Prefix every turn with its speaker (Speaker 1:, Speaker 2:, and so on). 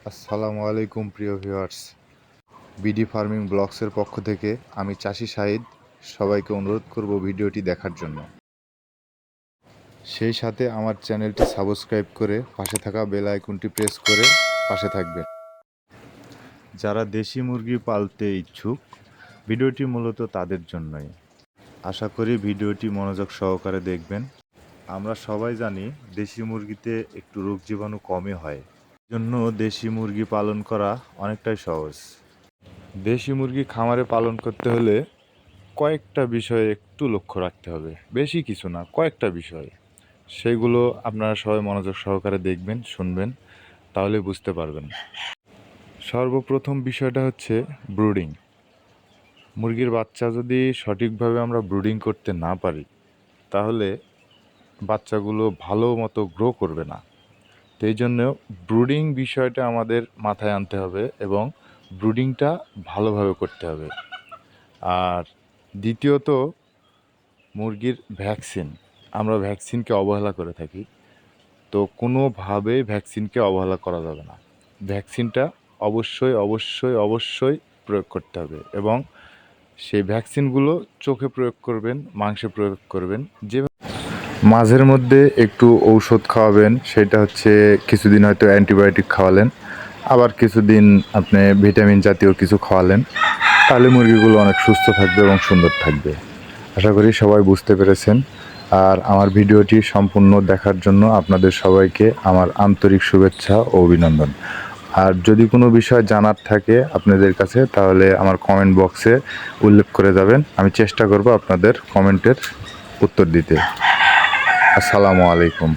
Speaker 1: আসসালামু আলাইকুম প্রিয় ভিউয়ার্স, বিডি ফার্মিং ব্লগসের পক্ষ থেকে আমি চাষি শাহিদ সবাইকে অনুরোধ করব ভিডিওটি দেখার জন্য। সেই সাথে আমার চ্যানেলটি সাবস্ক্রাইব করে পাশে থাকা বেল আইকনটি প্রেস করে পাশে থাকবেন। যারা দেশি মুরগি পালতে ইচ্ছুক, ভিডিওটি মূলত তাদের জন্যই। আশা করি ভিডিওটি মনোযোগ সহকারে দেখবেন। আমরা সবাই জানি দেশি মুরগিতে একটু রোগ জীবাণু কমই হয়, জন্য দেশি মুরগি পালন করা অনেকটাই সহজ। দেশি মুরগি খামারে পালন করতে হলে কয়েকটা বিষয়ে একটু লক্ষ্য রাখতে হবে, বেশি কিছু না, কয়েকটা বিষয়। সেগুলো আপনারা সবাই মনোযোগ সহকারে দেখবেন, শুনবেন, তাহলে বুঝতে পারবেন। সর্বপ্রথম বিষয়টা হচ্ছে ব্রুডিং। মুরগির বাচ্চা যদি সঠিকভাবে আমরা ব্রুডিং করতে না পারি, তাহলে বাচ্চাগুলো ভালো মতো গ্রো করবে না। তো এই জন্য ব্রুডিং বিষয়টা আমাদের মাথায় আনতে হবে এবং ব্রুডিংটা ভালোভাবে করতে হবে। আর দ্বিতীয়ত, মুরগির ভ্যাকসিন। আমরা ভ্যাকসিনকে অবহেলা করে থাকি, তো কোনোভাবেই ভ্যাকসিনকে অবহেলা করা যাবে না। ভ্যাকসিনটা অবশ্যই অবশ্যই অবশ্যই প্রয়োগ করতে হবে এবং সেই ভ্যাকসিনগুলো চোখে প্রয়োগ করবেন, মাংসে প্রয়োগ করবেন। যে মাঝের মধ্যে একটু ঔষধ খাওয়াবেন, সেটা হচ্ছে কিছুদিন হয়তো অ্যান্টিবায়োটিক খাওয়ালেন, আবার কিছুদিন আপনি ভিটামিন জাতীয় কিছু খাওয়ালেন, তাহলে মুরগিগুলো অনেক সুস্থ থাকবে এবং সুন্দর থাকবে। আশা করি সবাই বুঝতে পেরেছেন। আর আমার ভিডিওটি সম্পূর্ণ দেখার জন্য আপনাদের সবাইকে আমার আন্তরিক শুভেচ্ছা ও অভিনন্দন। আর যদি কোনো বিষয় জানার থাকে আপনাদের কাছে, তাহলে আমার কমেন্ট বক্সে উল্লেখ করে যাবেন। আমি চেষ্টা করব আপনাদের কমেন্টের উত্তর দিতে। আসসালামু আলাইকুম।